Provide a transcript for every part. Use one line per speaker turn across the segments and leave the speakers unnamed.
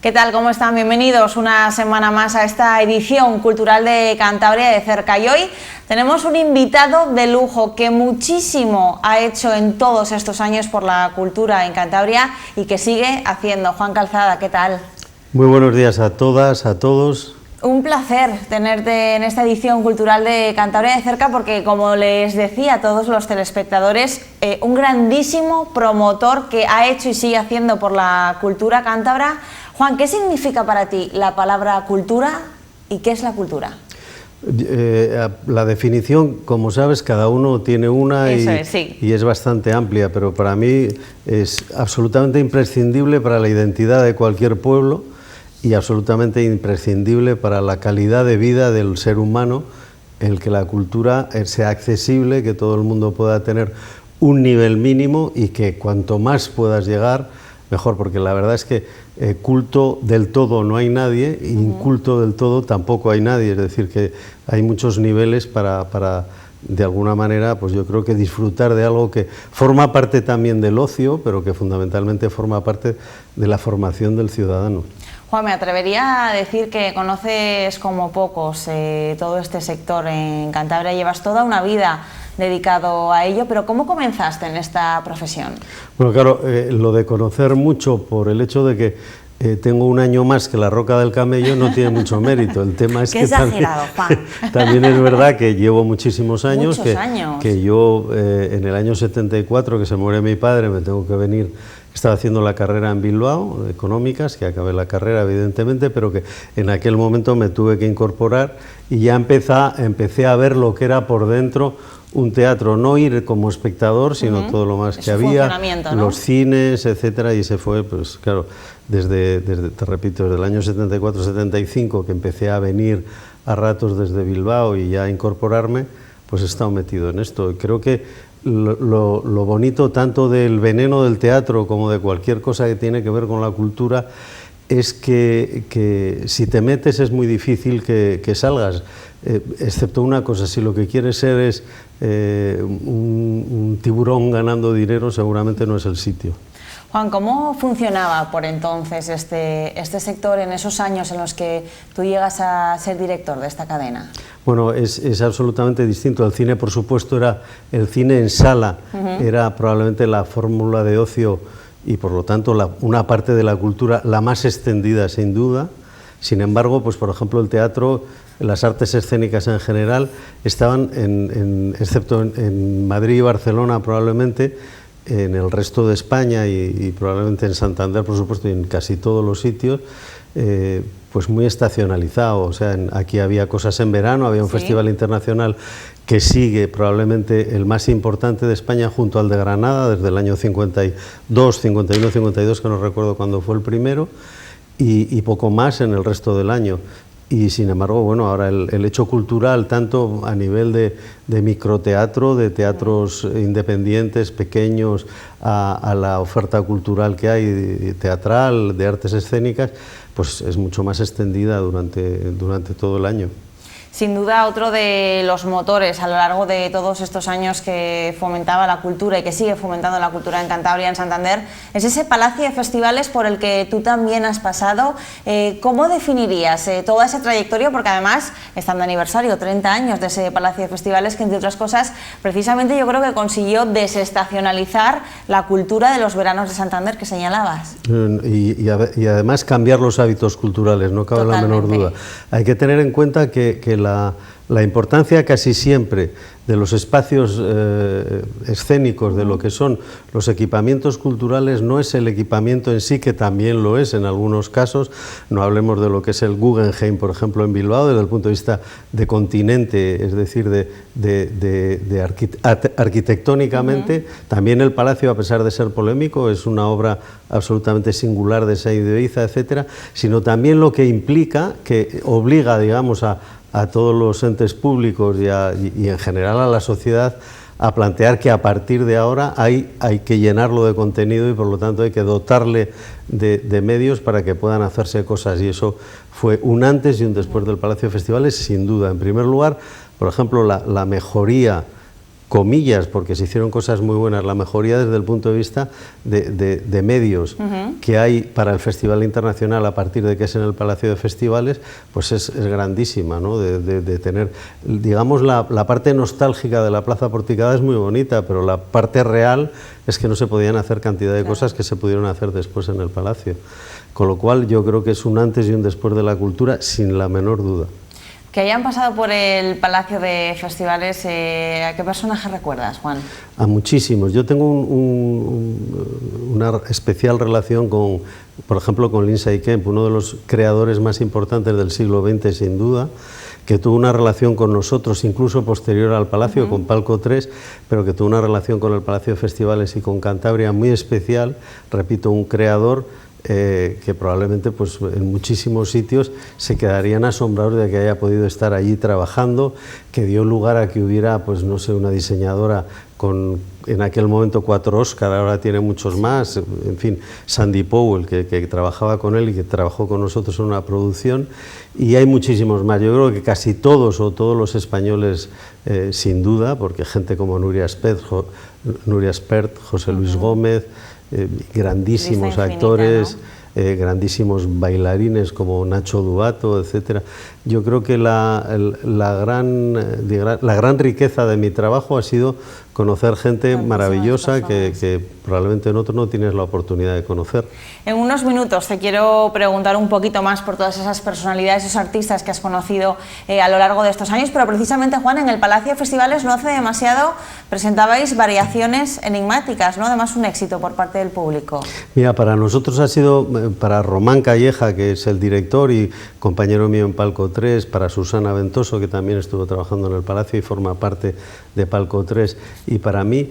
¿Qué tal? ¿Cómo están? Bienvenidos una semana más a esta edición cultural de Cantabria de cerca. Y hoy tenemos un invitado de lujo que muchísimo ha hecho en todos estos años por la cultura en Cantabria y que sigue haciendo. Juan Calzada, ¿qué tal?
Muy buenos días a todas, a todos.
Un placer tenerte en esta edición cultural de Cantabria de cerca porque, como les decía a todos los telespectadores, un grandísimo promotor que ha hecho y sigue haciendo por la cultura cántabra. Juan, ¿qué significa para ti la palabra cultura y qué es la cultura?
La definición, como sabes, cada uno tiene una y es bastante amplia, pero para mí es absolutamente imprescindible para la identidad de cualquier pueblo y absolutamente imprescindible para la calidad de vida del ser humano, el que la cultura sea accesible, que todo el mundo pueda tener un nivel mínimo y que cuanto más puedas llegar, mejor, porque la verdad es que culto del todo no hay nadie, y inculto del todo tampoco hay nadie, es decir, que hay muchos niveles para de alguna manera, pues yo creo que disfrutar de algo que forma parte también del ocio, pero que fundamentalmente forma parte de la formación del ciudadano.
Juan, me atrevería a decir que conoces como pocos todo este sector en Cantabria, llevas toda una vida dedicado a ello, pero ¿cómo comenzaste en esta profesión?
Bueno, claro, lo de conocer mucho por el hecho de que tengo un año más que la Roca del Camello no tiene mucho mérito. El tema es
Qué
que
exagerado,
también es verdad que llevo muchísimos años,
años.
Que yo en el año 74, que se muere mi padre, me tengo que venir. Estaba haciendo la carrera en Bilbao, de Económicas, que acabé la carrera evidentemente, pero que en aquel momento me tuve que incorporar y ya empecé a ver lo que era por dentro un teatro, no ir como espectador, sino todo lo más que había,
¿no?
Los cines, etcétera, y se fue, pues claro, desde te repito, desde el año 74-75, que empecé a venir a ratos desde Bilbao y ya a incorporarme, pues he estado metido en esto. Y creo que lo bonito tanto del veneno del teatro como de cualquier cosa que tiene que ver con la cultura es que si te metes es muy difícil que salgas, excepto una cosa: si lo que quieres ser es un tiburón ganando dinero, seguramente no es el sitio.
Juan, ¿cómo funcionaba por entonces este sector en esos años en los que tú llegas a ser director de esta cadena?
Bueno, es absolutamente distinto. El cine, por supuesto, era el cine en sala, era probablemente la fórmula de ocio y, por lo tanto, una parte de la cultura la más extendida, sin duda. Sin embargo, pues por ejemplo, el teatro, las artes escénicas en general, estaban, excepto en Madrid y Barcelona probablemente, en el resto de España y probablemente en Santander, por supuesto, y en casi todos los sitios, pues muy estacionalizado. O sea, aquí había cosas en verano, había un festival internacional que sigue probablemente el más importante de España junto al de Granada, desde el año 52, 51, 52, que no recuerdo cuándo fue el primero, y poco más en el resto del año. Y sin embargo, bueno, ahora el hecho cultural, tanto a nivel de microteatro, de teatros independientes, pequeños, a la oferta cultural que hay, teatral, de artes escénicas, pues es mucho más extendida durante todo el año.
Sin duda, otro de los motores a lo largo de todos estos años que fomentaba la cultura y que sigue fomentando la cultura en Cantabria, en Santander, es ese Palacio de Festivales por el que tú también has pasado. ¿Cómo definirías toda esa trayectoria? Porque además, están de aniversario, 30 años de ese Palacio de Festivales, que entre otras cosas, precisamente yo creo que consiguió desestacionalizar la cultura de los veranos de Santander que señalabas.
Y además cambiar los hábitos culturales, no cabe la menor duda. Hay que tener en cuenta que la importancia casi siempre de los espacios escénicos, de lo que son los equipamientos culturales, no es el equipamiento en sí, que también lo es en algunos casos. No hablemos de lo que es el Guggenheim, por ejemplo, en Bilbao, desde el punto de vista de continente, es decir, arquitectónicamente. También el Palacio, a pesar de ser polémico, es una obra absolutamente singular de Saiz de Ibiza, etcétera, sino también lo que implica, que obliga, digamos, a todos los entes públicos y en general a la sociedad a plantear que a partir de ahora hay que llenarlo de contenido y por lo tanto hay que dotarle de medios para que puedan hacerse cosas, y eso fue un antes y un después del Palacio de Festivales, sin duda. En primer lugar, por ejemplo, la mejoría comillas, porque se hicieron cosas muy buenas, la mejoría desde el punto de vista de medios que hay para el Festival Internacional a partir de que es en el Palacio de Festivales, pues es grandísima, ¿no? De tener, digamos, la parte nostálgica de la Plaza Porticada es muy bonita, pero la parte real es que no se podían hacer cantidad de cosas que se pudieron hacer después en el Palacio. Con lo cual yo creo que es un antes y un después de la cultura, sin la menor duda.
Que hayan pasado por el Palacio de Festivales, ¿a qué personaje recuerdas, Juan?
A muchísimos. Yo tengo una especial relación con, por ejemplo, con Lindsay Kemp, uno de los creadores más importantes del siglo XX, sin duda, que tuvo una relación con nosotros, incluso posterior al Palacio, con Palco 3, pero que tuvo una relación con el Palacio de Festivales y con Cantabria muy especial. Repito, un creador que probablemente pues, en muchísimos sitios se quedarían asombrados de que haya podido estar allí trabajando, que dio lugar a que hubiera, pues no sé, una diseñadora con en aquel momento 4 Oscar, ahora tiene muchos más, en fin, Sandy Powell, que trabajaba con él y que trabajó con nosotros en una producción, y hay muchísimos más. Yo creo que casi todos o todos los españoles, sin duda, porque gente como Nuria Espert, José Luis Gómez, grandísimos actores, ¿no? Grandísimos bailarines como Nacho Duato, etcétera. Yo creo que la gran riqueza de mi trabajo ha sido conocer gente maravillosa que probablemente en otro no tienes la oportunidad de conocer.
En unos minutos te quiero preguntar un poquito más por todas esas personalidades, esos artistas que has conocido a lo largo de estos años, pero precisamente, Juan, en el Palacio de Festivales no hace demasiado presentabais Variaciones enigmáticas, ¿no? Además un éxito por parte del público.
Mira, para nosotros ha sido, para Román Calleja, que es el director y compañero mío en Palco 3, para Susana Ventoso, que también estuvo trabajando en el Palacio y forma parte de Palco 3, y para mí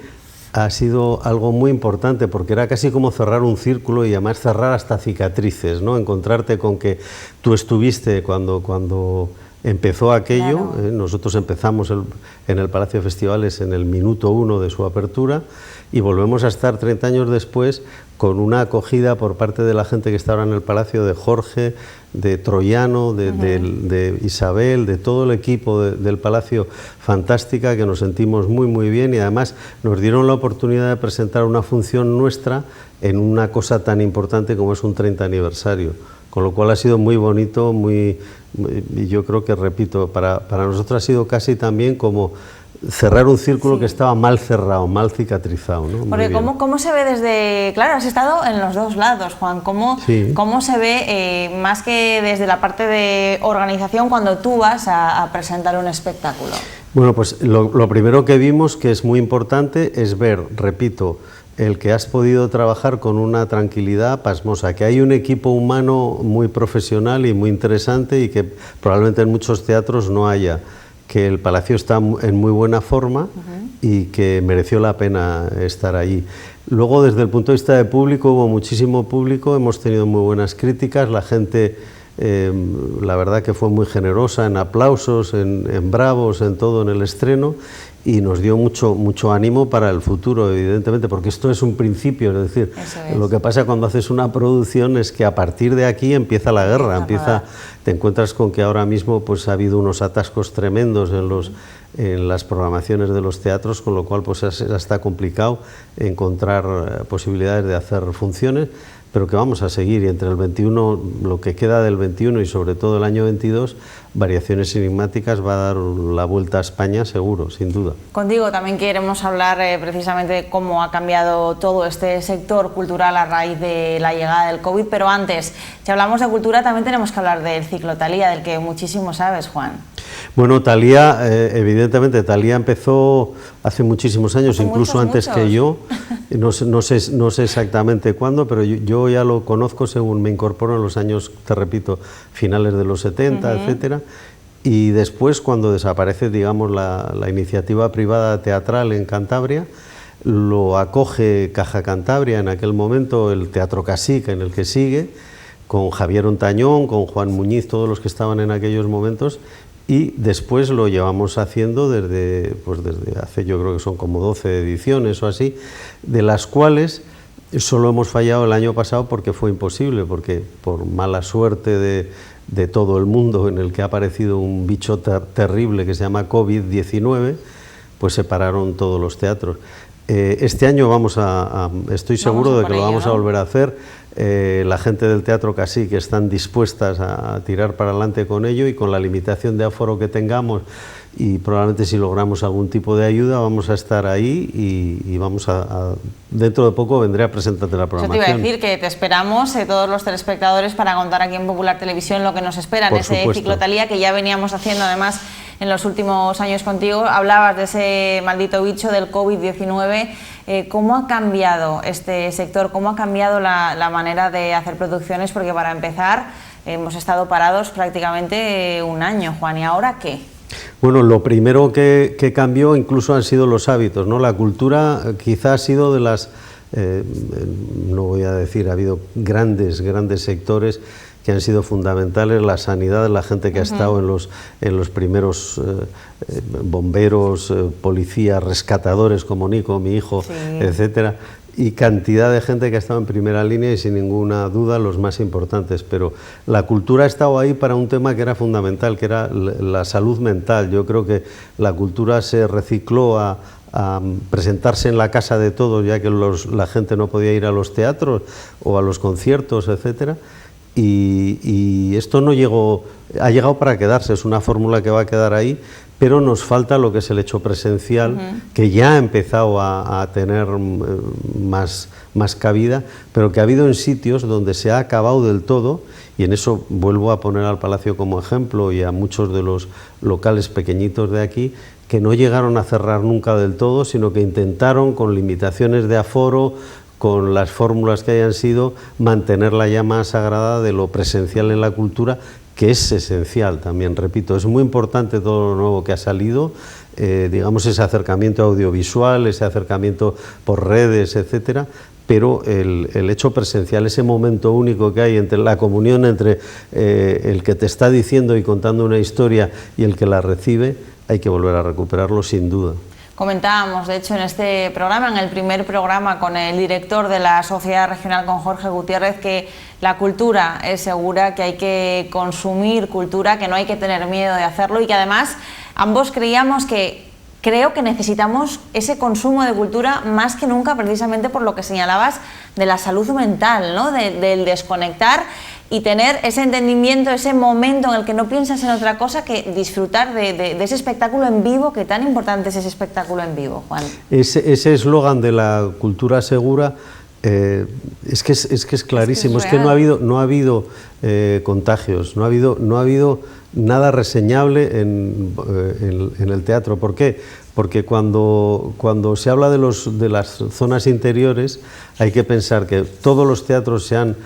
ha sido algo muy importante porque era casi como cerrar un círculo y además cerrar hasta cicatrices, ¿no? Encontrarte con que tú estuviste cuando empezó aquello, claro. Nosotros empezamos en el Palacio de Festivales en el minuto 1 de su apertura y volvemos a estar 30 años después con una acogida por parte de la gente que está ahora en el Palacio, de Jorge, de Troyano, de Isabel, de todo el equipo del Palacio, fantástica, que nos sentimos muy muy bien y además nos dieron la oportunidad de presentar una función nuestra en una cosa tan importante como es un 30 aniversario, con lo cual ha sido muy bonito, y yo creo que, repito, para nosotros ha sido casi también como cerrar un círculo que estaba mal cerrado, mal cicatrizado, ¿no?
Porque ¿cómo se ve desde...? Claro, has estado en los dos lados, Juan. ¿Cómo se ve, más que desde la parte de organización, cuando tú vas a presentar un espectáculo?
Bueno, pues lo primero que vimos, que es muy importante, es ver, repito, el que has podido trabajar con una tranquilidad pasmosa, que hay un equipo humano muy profesional y muy interesante y que probablemente en muchos teatros no haya, que el Palacio está en muy buena forma y que mereció la pena estar allí. Luego, desde el punto de vista de público, hubo muchísimo público, hemos tenido muy buenas críticas, la gente, la verdad que fue muy generosa en aplausos, en bravos, en todo, en el estreno, y nos dio mucho ánimo para el futuro, evidentemente, porque esto es un principio, es decir, lo que pasa cuando haces una producción es que a partir de aquí empieza la guerra, te encuentras con que ahora mismo pues ha habido unos atascos tremendos en las programaciones de los teatros, con lo cual pues está complicado encontrar posibilidades de hacer funciones, pero que vamos a seguir, y entre el 21, lo que queda del 21 y sobre todo el año 22, Variaciones enigmáticas va a dar la vuelta a España seguro, sin duda.
Contigo también queremos hablar precisamente de cómo ha cambiado todo este sector cultural a raíz de la llegada del COVID, pero antes, si hablamos de cultura también tenemos que hablar del ciclo Thalía, del que muchísimo sabes, Juan.
Bueno, Thalía, evidentemente, Thalía empezó hace muchísimos años, incluso antes que yo, no sé exactamente cuándo, pero yo ya lo conozco según me incorporo en los años, te repito, finales de los 70, etcétera, y después cuando desaparece, digamos, la iniciativa privada teatral en Cantabria, lo acoge Caja Cantabria en aquel momento, el Teatro Casica en el que sigue, con Javier Ontañón, con Juan Muñiz, todos los que estaban en aquellos momentos, y después lo llevamos haciendo desde hace, yo creo que son como 12 ediciones o así, de las cuales solo hemos fallado el año pasado porque fue imposible, porque por mala suerte de todo el mundo, en el que ha aparecido un bicho terrible que se llama COVID-19, pues se pararon todos los teatros. Este año estoy seguro de que lo vamos a volver a hacer. La gente del Teatro Cacique están dispuestas a tirar para adelante con ello, y con la limitación de aforo que tengamos, y probablemente si logramos algún tipo de ayuda, vamos a estar ahí y vamos dentro de poco vendré a presentarte la programación.
Eso te iba a decir, que te esperamos, todos los telespectadores, para contar aquí en Popular Televisión lo que nos espera en ese Ciclotalía que ya veníamos haciendo además en los últimos años contigo. Hablabas de ese maldito bicho del COVID-19. ¿Cómo ha cambiado este sector? ¿Cómo ha cambiado la manera de hacer producciones? Porque para empezar hemos estado parados prácticamente un año, Juan, ¿y ahora qué?
Bueno, lo primero que cambió incluso han sido los hábitos, ¿no? La cultura quizá ha sido de las, no voy a decir, ha habido grandes sectores que han sido fundamentales: la sanidad, la gente que ha estado en los primeros bomberos, policías, rescatadores como Nico, mi hijo, sí, etcétera, y cantidad de gente que ha estado en primera línea, y sin ninguna duda los más importantes. Pero la cultura ha estado ahí para un tema que era fundamental, que era la salud mental. Yo creo que la cultura se recicló a presentarse en la casa de todos, ya que la gente no podía ir a los teatros o a los conciertos, etcétera. Y esto ha llegado para quedarse, es una fórmula que va a quedar ahí, pero nos falta lo que es el hecho presencial, que ya ha empezado a tener más cabida, pero que ha habido en sitios donde se ha acabado del todo, y en eso vuelvo a poner al Palacio como ejemplo, y a muchos de los locales pequeñitos de aquí, que no llegaron a cerrar nunca del todo, sino que intentaron, con limitaciones de aforo, con las fórmulas que hayan sido, mantener la llama sagrada de lo presencial en la cultura, que es esencial también, repito, es muy importante todo lo nuevo que ha salido, digamos, ese acercamiento audiovisual, ese acercamiento por redes, etcétera, pero el hecho presencial, ese momento único que hay entre la comunión entre el que te está diciendo y contando una historia y el que la recibe, hay que volver a recuperarlo sin duda.
Comentábamos, de hecho, en este programa, en el primer programa con el director de la Sociedad Regional, con Jorge Gutiérrez, que la cultura es segura, que hay que consumir cultura, que no hay que tener miedo de hacerlo, y que además ambos creíamos que creo que necesitamos ese consumo de cultura más que nunca, precisamente por lo que señalabas de la salud mental, ¿no? Del desconectar y tener ese entendimiento, ese momento en el que no piensas en otra cosa que disfrutar de ese espectáculo en vivo, que tan importante es ese espectáculo en vivo, Juan. Ese
eslogan de la cultura segura es que es clarísimo, es que no ha habido contagios, no ha habido nada reseñable en el teatro. ¿Por qué? Porque cuando se habla de las zonas interiores, hay que pensar que todos los teatros se han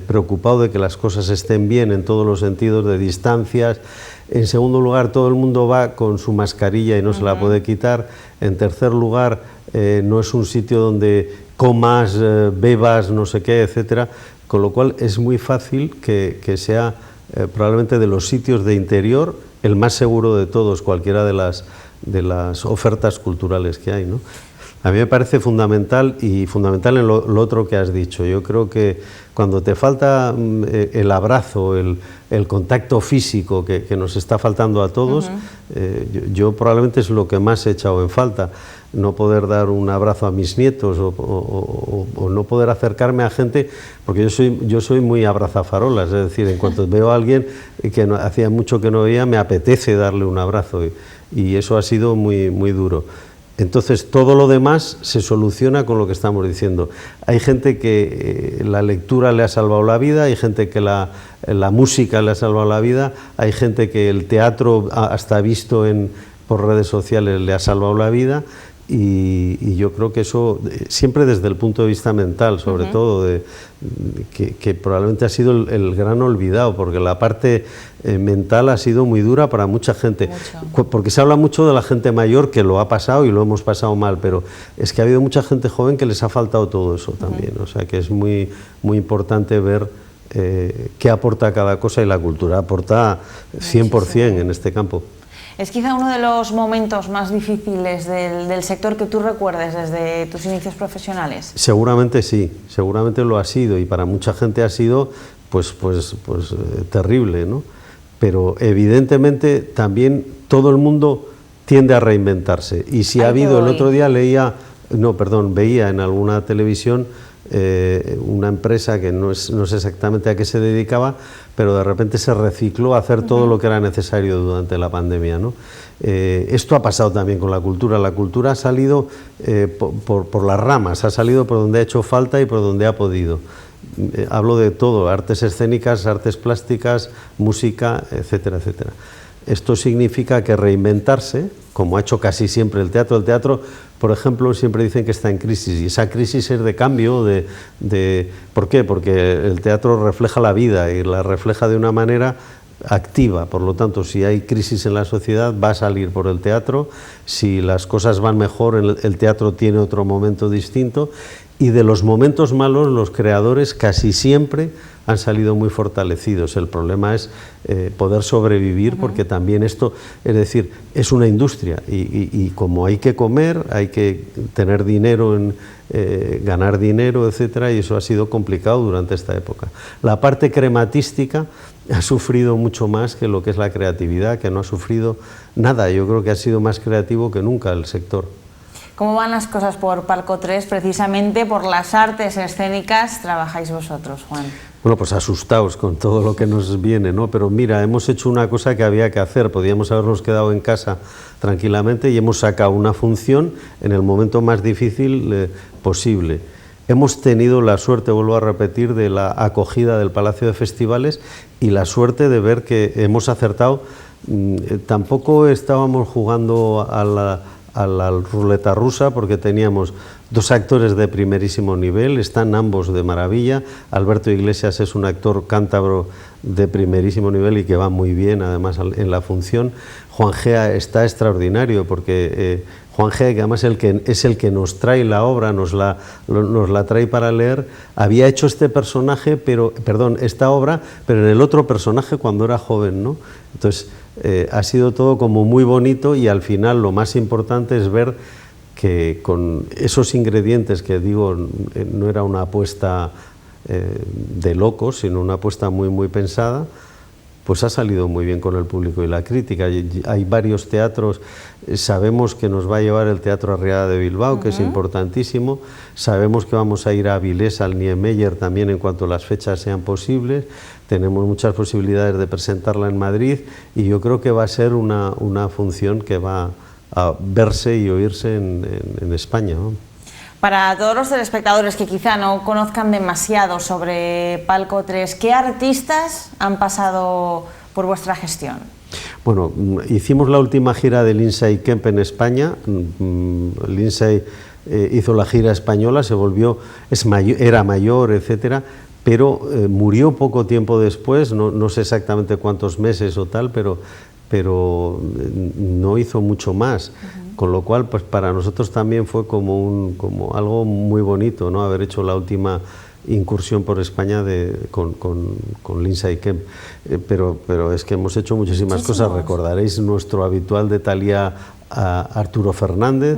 preocupado de que las cosas estén bien en todos los sentidos, de distancias. En segundo lugar, todo el mundo va con su mascarilla y no se la puede quitar. En tercer lugar, no es un sitio donde comas, bebas, no sé qué, etcétera, con lo cual es muy fácil que sea probablemente de los sitios de interior el más seguro de todos, cualquiera de las ofertas culturales que hay, ¿no? A mí me parece fundamental, y fundamental en lo otro que has dicho. Yo creo que cuando te falta el abrazo, el contacto físico que nos está faltando a todos, yo probablemente es lo que más he echado en falta. No poder dar un abrazo a mis nietos o no poder acercarme a gente, porque yo soy muy abrazafarolas, es decir, en cuanto veo a alguien que hacía mucho que no veía, me apetece darle un abrazo, y eso ha sido muy duro. Entonces todo lo demás se soluciona con lo que estamos diciendo. Hay gente que la lectura le ha salvado la vida, hay gente que la música le ha salvado la vida, hay gente que el teatro, hasta visto por redes sociales, le ha salvado la vida. Y yo creo que eso, siempre desde el punto de vista mental, sobre todo, que probablemente ha sido el gran olvidado, porque la parte mental ha sido muy dura para mucha gente. Porque se habla mucho de la gente mayor que lo ha pasado y lo hemos pasado mal, pero es que ha habido mucha gente joven que les ha faltado todo eso también. O sea que es muy importante ver qué aporta cada cosa, y la cultura aporta 100% en este campo.
¿Es quizá uno de los momentos más difíciles del sector que tú recuerdes desde tus inicios profesionales?
Seguramente sí, seguramente lo ha sido, y para mucha gente ha sido pues terrible, ¿no? Pero evidentemente también todo el mundo tiende a reinventarse. Y si ha habido, el otro día veía en alguna televisión una empresa que no sé exactamente a qué se dedicaba, pero de repente se recicló a hacer todo lo que era necesario durante la pandemia, ¿no? Esto ha pasado también con la cultura. La cultura ha salido por las ramas, ha salido por donde ha hecho falta y por donde ha podido. Hablo de todo, artes escénicas, artes plásticas, música, etcétera, etcétera. Esto significa que reinventarse, como ha hecho casi siempre el teatro, por ejemplo, siempre dicen que está en crisis, y esa crisis es de cambio, ¿por qué? Porque el teatro refleja la vida y la refleja de una manera activa, por lo tanto, si hay crisis en la sociedad va a salir por el teatro, si las cosas van mejor, el teatro tiene otro momento distinto, y de los momentos malos los creadores casi siempre han salido muy fortalecidos. El problema es poder sobrevivir, porque también esto, es decir, es una industria y como hay que comer, hay que tener dinero, ganar dinero, etcétera, y eso ha sido complicado durante esta época. La parte crematística ha sufrido mucho más que lo que es la creatividad, que no ha sufrido nada. Yo creo que ha sido más creativo que nunca el sector.
¿Cómo van las cosas por Palco 3? Precisamente por las artes escénicas trabajáis vosotros, Juan.
Bueno, pues asustados con todo lo que nos viene, ¿no? Pero mira, hemos hecho una cosa que había que hacer, podíamos habernos quedado en casa tranquilamente y hemos sacado una función en el momento más difícil posible. Hemos tenido la suerte, vuelvo a repetir, de la acogida del Palacio de Festivales y la suerte de ver que hemos acertado. Tampoco estábamos jugando a la ruleta rusa, porque teníamos dos actores de primerísimo nivel, están ambos de maravilla. Alberto Iglesias es un actor cántabro de primerísimo nivel y que va muy bien además en la función. Juan Gea está extraordinario, porque Juan Gea, que además es el que nos trae la obra, nos la trae para leer, había hecho esta obra, pero en el otro personaje cuando era joven, ¿no? Entonces ha sido todo como muy bonito, y al final lo más importante es ver que con esos ingredientes que digo, no era una apuesta de locos, sino una apuesta muy, muy pensada, pues ha salido muy bien con el público y la crítica. Hay varios teatros, sabemos que nos va a llevar el Teatro Arriaga de Bilbao, que es importantísimo, sabemos que vamos a ir a Avilés, al Niemeyer también en cuanto las fechas sean posibles, tenemos muchas posibilidades de presentarla en Madrid, y yo creo que va a ser una función que va a verse y oírse en España, ¿no?
Para todos los telespectadores que quizá no conozcan demasiado sobre Palco 3, ¿qué artistas han pasado por vuestra gestión?
Bueno, hicimos la última gira de Lindsay Kemp en España. Lindsay hizo la gira española, se volvió, era mayor, etcétera, pero murió poco tiempo después, no sé exactamente cuántos meses o tal, pero no hizo mucho más. Con lo cual, pues para nosotros también fue como algo muy bonito, ¿no? Haber hecho la última incursión por España con Lindsay Kemp. Pero es que hemos hecho muchísimas cosas. Recordaréis nuestro habitual de Thalía a Arturo Fernández,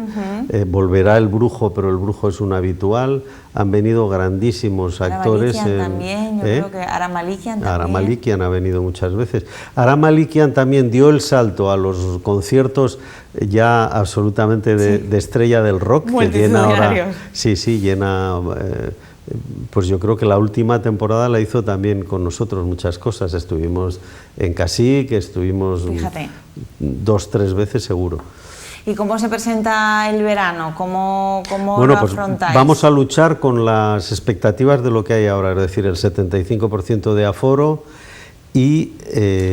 volverá El Brujo, pero El Brujo es un habitual. Han venido grandísimos actores.
También, yo creo que Ara Malikian también.
Ara Malikian ha venido muchas veces. Ara Malikian también dio el salto a los conciertos ya absolutamente de estrella del rock, que llena ahora. Sí, llena. Pues yo creo que la última temporada la hizo también con nosotros muchas cosas. Estuvimos en Cacique, estuvimos 2 o 3 veces seguro.
¿Y cómo se presenta el verano? ¿Cómo
bueno,
lo
pues
afrontáis?
Vamos a luchar con las expectativas de lo que hay ahora, es decir, el 75% de aforo. Y,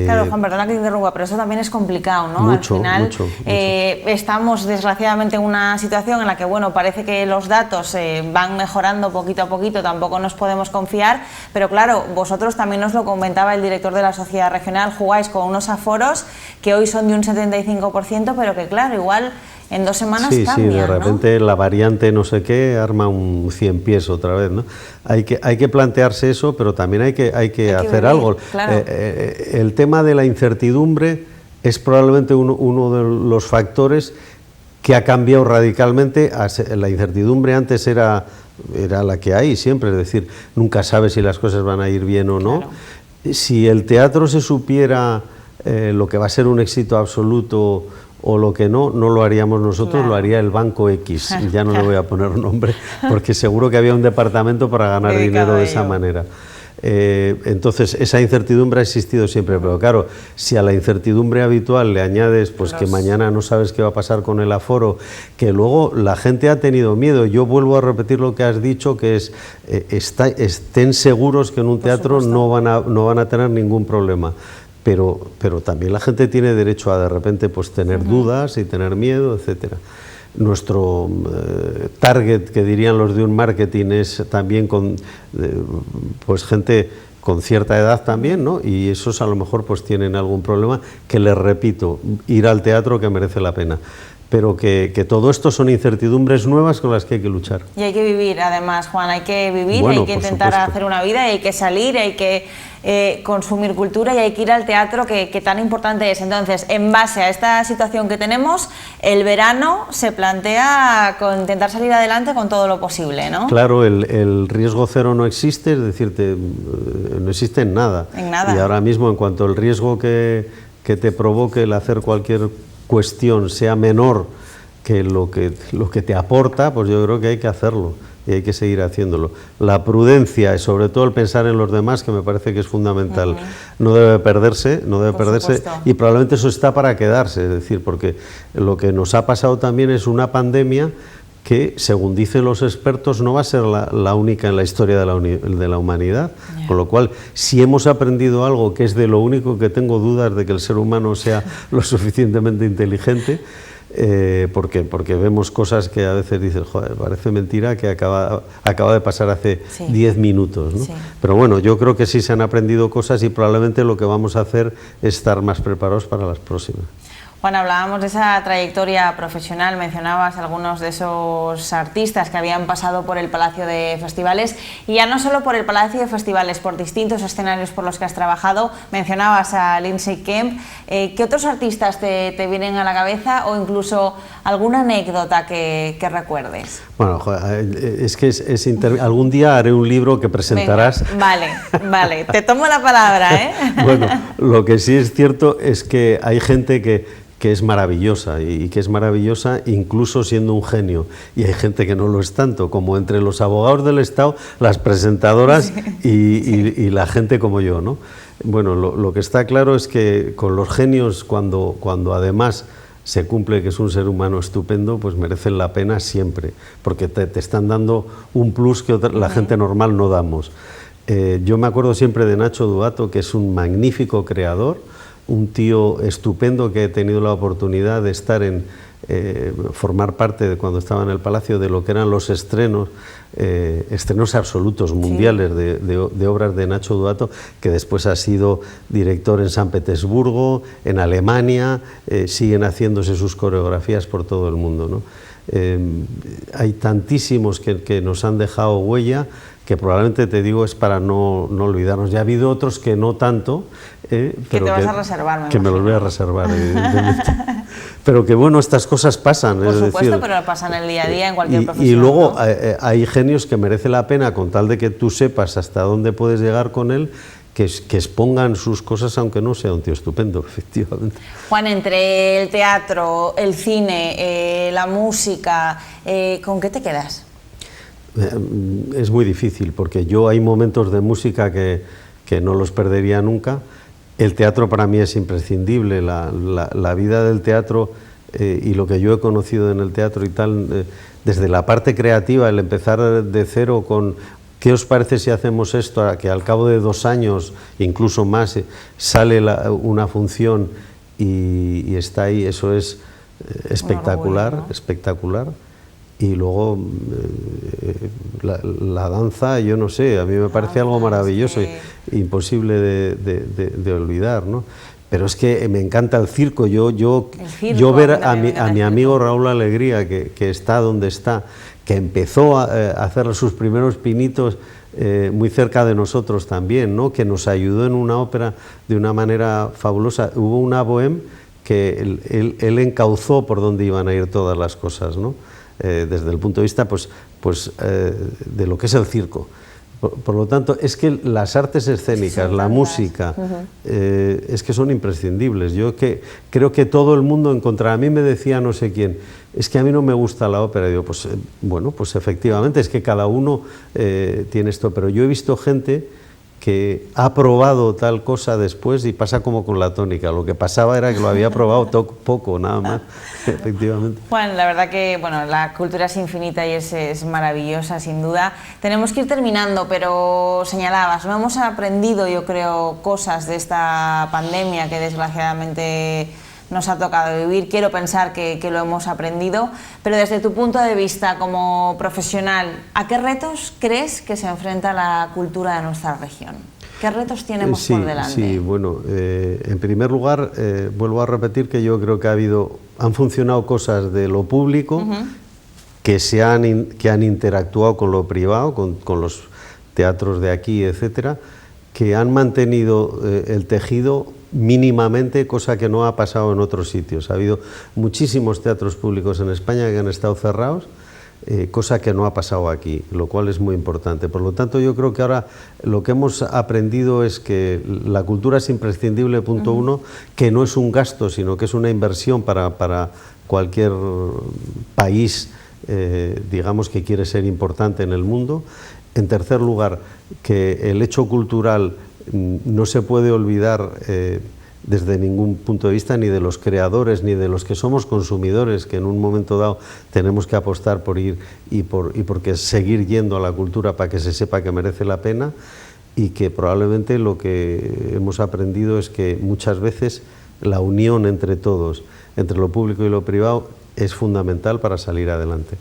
claro, Juan, perdona que te interrumpa, pero eso también es complicado, ¿no?
Mucho,
al final
mucho.
Estamos desgraciadamente en una situación en la que, bueno, parece que los datos van mejorando poquito a poquito, tampoco nos podemos confiar, pero claro, vosotros también nos lo comentaba el director de la Sociedad Regional, jugáis con unos aforos que hoy son de un 75%, pero que claro, igual en 2 semanas cambian,
Sí, de repente, ¿no? La variante no sé qué arma un 100 pies otra vez, ¿no? Hay que plantearse eso, pero también hay que hacer vivir, algo. Claro. El tema de la incertidumbre es probablemente uno de los factores que ha cambiado radicalmente. La incertidumbre antes era la que hay siempre, es decir, nunca sabes si las cosas van a ir bien o no. Claro. Si el teatro se supiera lo que va a ser un éxito absoluto o lo que no, no lo haríamos nosotros,
claro.
Lo haría el Banco X, ya no le voy a poner nombre, porque seguro que había un departamento para ganar dinero de esa manera. Entonces, esa incertidumbre ha existido siempre, pero claro, si a la incertidumbre habitual le añades pues que mañana no sabes qué va a pasar con el aforo, que luego la gente ha tenido miedo. Yo vuelvo a repetir lo que has dicho, que es estén seguros que en un teatro no van a tener ningún problema. Pero también la gente tiene derecho a de repente pues tener dudas y tener miedo, etcétera. Nuestro target, que dirían los de un marketing, es también con pues gente con cierta edad también, ¿no? Y esos a lo mejor pues tienen algún problema, que les repito, ir al teatro que merece la pena. Pero que todo esto son incertidumbres nuevas con las que hay que luchar.
Y hay que vivir, además, Juan, hay que vivir,
bueno,
hay que intentar hacer una vida, y hay que salir, hay que consumir cultura, y hay que ir al teatro, que tan importante es. Entonces, en base a esta situación que tenemos, el verano se plantea con intentar salir adelante con todo lo posible, ¿no?
Claro, el riesgo cero no existe, es decir, no existe en nada.
En nada.
Y ahora mismo, en cuanto el riesgo que te provoque el hacer cualquier cuestión sea menor que lo que te aporta, pues yo creo que hay que hacerlo y hay que seguir haciéndolo. La prudencia y sobre todo el pensar en los demás, que me parece que es fundamental, no debe perderse, y probablemente eso está para quedarse, es decir, porque lo que nos ha pasado también es una pandemia que, según dicen los expertos, no va a ser la única en la historia de la humanidad, con lo cual, si hemos aprendido algo, que es de lo único que tengo dudas de que el ser humano sea lo suficientemente inteligente, porque vemos cosas que a veces dices, joder, parece mentira que acaba de pasar hace 10 minutos, ¿no? Sí. Pero bueno, yo creo que sí se han aprendido cosas, y probablemente lo que vamos a hacer es estar más preparados para las próximas.
Juan, hablábamos de esa trayectoria profesional, mencionabas algunos de esos artistas que habían pasado por el Palacio de Festivales, y ya no solo por el Palacio de Festivales, por distintos escenarios por los que has trabajado. Mencionabas a Lindsay Kemp. ¿Qué otros artistas te vienen a la cabeza, o incluso alguna anécdota que recuerdes?
Bueno, es que algún día haré un libro que presentarás.
Venga, vale, te tomo la palabra, ¿eh?
Bueno, lo que sí es cierto es que hay gente que es maravillosa, y que es maravillosa incluso siendo un genio, y hay gente que no lo es tanto, como entre los abogados del Estado, las presentadoras y la gente como yo, ¿no? Bueno, lo que está claro es que con los genios, cuando además se cumple que es un ser humano estupendo, pues merecen la pena siempre, porque te están dando un plus que la gente normal no damos. Yo me acuerdo siempre de Nacho Duato, que es un magnífico creador, un tío estupendo, que he tenido la oportunidad de estar formar parte, de cuando estaba en el Palacio, de lo que eran los estrenos absolutos mundiales de obras de Nacho Duato, que después ha sido director en San Petersburgo, en Alemania, siguen haciéndose sus coreografías por todo el mundo, ¿no? Hay tantísimos que nos han dejado huella, que probablemente, te digo, es para no olvidarnos. Ya ha habido otros que no tanto,
pero que te vas a reservar,
me los voy a reservar, evidentemente. Pero que bueno, estas cosas pasan.
Por supuesto, pero pasan el día a día en cualquier profesión.
Y luego,
¿no?
Hay genios que merece la pena, con tal de que tú sepas hasta dónde puedes llegar con él, que expongan sus cosas, aunque no sea un tío estupendo, efectivamente.
Juan, entre el teatro, el cine, la música, ¿con qué te quedas?
Es muy difícil, porque hay momentos de música que no los perdería nunca. El teatro para mí es imprescindible, la vida del teatro, y lo que yo he conocido en el teatro y tal, desde la parte creativa, el empezar de cero con ¿qué os parece si hacemos esto?, que al cabo de 2 años, incluso más, sale una función y está ahí, eso es espectacular, orgullo, ¿no? Espectacular. Y luego la danza, yo no sé, a mí me parece algo maravilloso, imposible de olvidar, ¿no? Pero es que me encanta el circo. Yo ver a mi amigo Raúl Alegría, que está donde está, que empezó a hacer sus primeros pinitos muy cerca de nosotros también, ¿no? Que nos ayudó en una ópera de una manera fabulosa. Hubo una bohème que él encauzó por donde iban a ir todas las cosas, ¿no? Desde el punto de vista de lo que es el circo. Por lo tanto, es que las artes escénicas, la música, es que son imprescindibles. Yo creo que todo el mundo encontrará. A mí me decía no sé quién, es que a mí no me gusta la ópera. Y digo, pues bueno, pues efectivamente, es que cada uno tiene esto. Pero yo he visto gente que ha probado tal cosa después y pasa como con la tónica. Lo que pasaba era que lo había probado poco, nada más, efectivamente.
Juan, la verdad que bueno, la cultura es infinita y es maravillosa, sin duda. Tenemos que ir terminando, pero señalabas, no hemos aprendido, yo creo, cosas de esta pandemia que desgraciadamente nos ha tocado vivir. Quiero pensar que lo hemos aprendido, pero desde tu punto de vista como profesional, ¿a qué retos crees que se enfrenta la cultura de nuestra región? ¿Qué retos tenemos por delante?
Sí, bueno, en primer lugar, vuelvo a repetir que yo creo que han funcionado cosas de lo público que han interactuado con lo privado, con los teatros de aquí, etcétera, que han mantenido el tejido mínimamente, cosa que no ha pasado en otros sitios. Ha habido muchísimos teatros públicos en España que han estado cerrados, cosa que no ha pasado aquí, lo cual es muy importante. Por lo tanto, yo creo que ahora lo que hemos aprendido es que la cultura es imprescindible, punto uno, que no es un gasto, sino que es una inversión para cualquier país, digamos, que quiere ser importante en el mundo. En tercer lugar, que el hecho cultural no se puede olvidar desde ningún punto de vista, ni de los creadores, ni de los que somos consumidores, que en un momento dado tenemos que apostar por ir y porque seguir yendo a la cultura para que se sepa que merece la pena, y que probablemente lo que hemos aprendido es que muchas veces la unión entre todos, entre lo público y lo privado, es fundamental para salir adelante.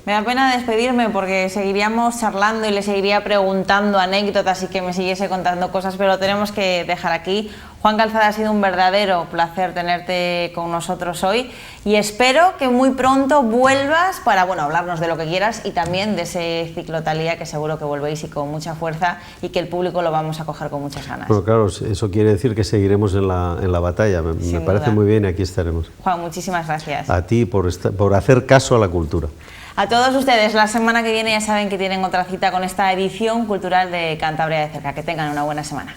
Me da pena despedirme porque seguiríamos charlando y le seguiría preguntando anécdotas y que me siguiese contando cosas, pero lo tenemos que dejar aquí. Juan Calzada, ha sido un verdadero placer tenerte con nosotros hoy y espero que muy pronto vuelvas para hablarnos de lo que quieras y también de ese ciclo Thalía, que seguro que volvéis y con mucha fuerza y que el público lo vamos a coger con muchas ganas.
Bueno, claro, eso quiere decir que seguiremos en la batalla. Me parece muy bien y aquí estaremos.
Juan, muchísimas gracias.
A ti por hacer caso a la cultura.
A todos ustedes, la semana que viene ya saben que tienen otra cita con esta edición cultural de Cantabria de Cerca. Que tengan una buena semana.